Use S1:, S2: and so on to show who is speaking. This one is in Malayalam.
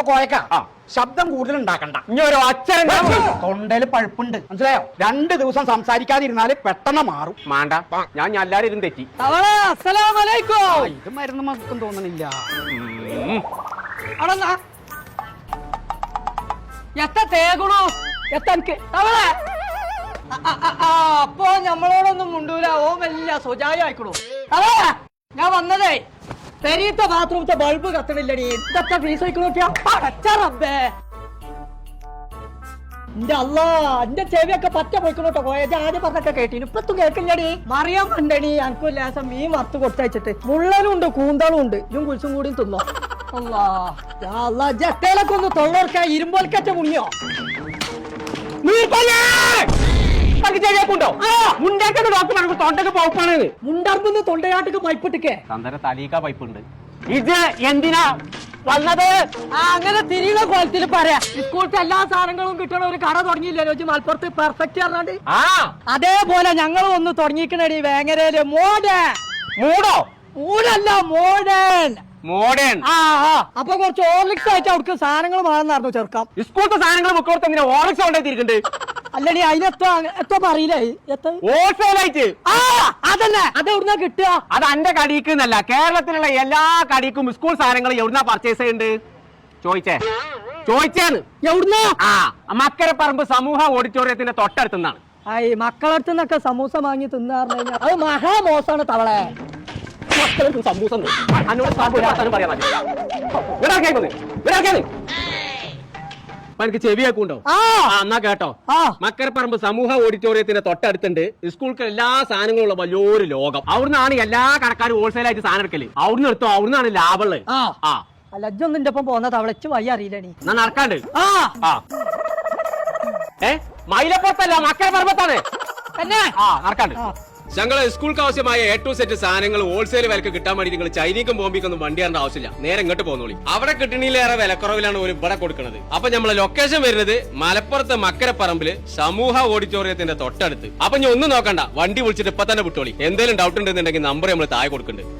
S1: കോയക്ക ശബ്ദം കൂടുതൽ ഉണ്ടാക്കണ്ട.
S2: ഇനി ഒരു അച്ഛൻ
S1: തൊണ്ടയില് പഴുപ്പുണ്ട്, മനസ്സിലായോ? 2 ദിവസം സംസാരിക്കാതിരുന്നാല് പെട്ടെന്ന് മാറും.
S2: മാണ്ട, ഞാൻ എല്ലാരും ഇതും തെറ്റി.
S1: ഇത് മരുന്ന് മക്കും തോന്നണില്ല.
S3: അപ്പൊ ഞമ്മളോടൊന്നും മുണ്ടൂല. ഓ വലിയ സുജായ ആയിക്കണു. ഞാൻ വന്നതേ പെരീത്തെ ബാത്റൂമത്തെ ബൾബ് കത്തണില്ലടി. ഇതൊക്കെ ഫീസ് വയ്ക്കണോട്ടിയാറബേ. എന്റെ അല്ലാ, എന്റെ ചെവിയൊക്കെ പറ്റ പോയിക്കണോട്ടോ. കോയജ് ആദ്യം പറഞ്ഞൊക്കെ കേട്ടീന്, ഇപ്പത്തും കേൾക്കില്ലടി. മറിയാൻ പണ്ടടി എനിക്കും ലേസം മീൻ വറുത്ത് കൊടുത്തയച്ചിട്ട്. മുള്ളനും ഉണ്ട്, കൂന്തളും ഉണ്ട്. ഇതും കുളിച്ചും കൂടിയും തിന്നോ. അല്ലാ ജത്തേലൊക്കെ ഒന്ന് തൊള്ളോർക്ക ഇരുമ്പോൽക്കറ്റ മുങ്ങിയോ. മുണ്ടർന്ന് തൊണ്ടയാട്ടക്ക് പൈപ്പിട്ടിക്കേ
S2: തലീക്ക പൈപ്പുണ്ട്. ഇത് എന്തിനാ വന്നത്?
S3: അങ്ങനെ തിരിയുന്ന കോലത്തിൽ പറയാ. സ്കൂളത്തെ എല്ലാ സാധനങ്ങളും കിട്ടണ ഒരു കട തുടങ്ങിയില്ലേ മലപ്പുറത്ത് പെർഫെക്റ്റ് പറഞ്ഞാണ്ട്. അതേപോലെ ഞങ്ങളും ഒന്ന് തുടങ്ങിക്കണടി വേങ്ങരയില്. മൂടല്ല മോഡേൺ. അപ്പൊ കുറച്ച് ഓർലിക്സ് ആയിട്ട് അവർക്ക് സാധനങ്ങൾ വേണമെന്നായിരുന്നു ചേർക്കാം.
S2: സ്കൂളത്തെ സാധനങ്ങൾ മുക്കോർത്ത് എങ്ങനെ ഓർലിക്സ് കൊണ്ടേത്തിരിക്കണ്ട്?
S3: അല്ലടി അതിനെത്തോ അറിയില്ലേ
S2: ഹോൾസെയിലായിട്ട്.
S3: അതന്നെ, അത് എവിടുന്നാ കിട്ടുക?
S2: അത് എന്റെ കടിക്ക് എന്നല്ല, കേരളത്തിലുള്ള എല്ലാ കടിക്കും സ്കൂൾ സാധനങ്ങൾ എവിടുന്നാ പർച്ചേസ് ചെയ്യുന്നുണ്ട്? ചോദിച്ചേന്ന്.
S3: എവിടുന്നാ?
S2: മക്കരപ്പറമ്പ് സമൂഹ ഓഡിറ്റോറിയത്തിന്റെ തൊട്ടടുത്തുനിന്നാണ്.
S3: മക്കളടുത്ത് നിന്നൊക്കെ സമൂസ വാങ്ങി തിന്നാറിഞ്ഞു കഴിഞ്ഞാൽ അത് മഹാമോശമാണ് തവളെ.
S2: സമൂസ എനിക്ക് ചെവിയാക്കുണ്ടോ? എന്നാ കേട്ടോ, മക്കരപ്പറമ്പ് സമൂഹ ഓഡിറ്റോറിയത്തിന്റെ തൊട്ടടുത്തുണ്ട് സ്കൂൾക്ക് എല്ലാ സാധനങ്ങളും ഉള്ള വലിയൊരു ലോകം. അവിടുന്നാണ് എല്ലാ കടക്കാരും ഹോൾസെയിലായിട്ട് സാധനം എടുക്കല്. അവിടുന്ന് എടുത്തോ, അവിടുന്നാണ് ലാഭമുള്ളത്.
S3: ലജ്ജൊന്നും എന്റെ ഒപ്പം പോന്ന തവളച്ച് വയ്യ അറിയില്ലണി.
S2: ഞാൻ നടക്കാണ്ട്. മൈലപ്പുറത്തല്ല, മക്കരപ്പറമ്പത്താണ്. നടക്കാണ്ട്. ഞങ്ങളെ സ്കൂൾക്ക് ആവശ്യമായ A to Z സാധനങ്ങൾ ഹോൾസെയിൽ വിലക്ക് കിട്ടാൻ വേണ്ടി നിങ്ങൾ ചൈനീക്കും ബോംബിക്കൊന്നും വണ്ടി അറിയേണ്ട ആവശ്യമില്ല. നേരെ ഇങ്ങോട്ട് പോന്നോളി. അവിടെ കിട്ടണിലേറെ വിലക്കുറവിലാണ് ഒരു ഇവിടെ കൊടുക്കുന്നത്. അപ്പൊ നമ്മളെ ലൊക്കേഷൻ വരുന്നത് മലപ്പുറത്ത് മക്കരപ്പറമ്പില് സമൂഹ ഓഡിറ്റോറിയത്തിന്റെ തൊട്ടടുത്ത്. അപ്പൊ ഞാൻ ഒന്നും നോക്കണ്ട, വണ്ടി വിളിച്ചിട്ട് ഇപ്പൊ തന്നെ വിട്ടോളി. എന്തെങ്കിലും ഡൗട്ട് ഉണ്ടെന്നുണ്ടെങ്കിൽ നമ്പർ നമ്മൾ താഴെ കൊടുക്കുന്നുണ്ട്.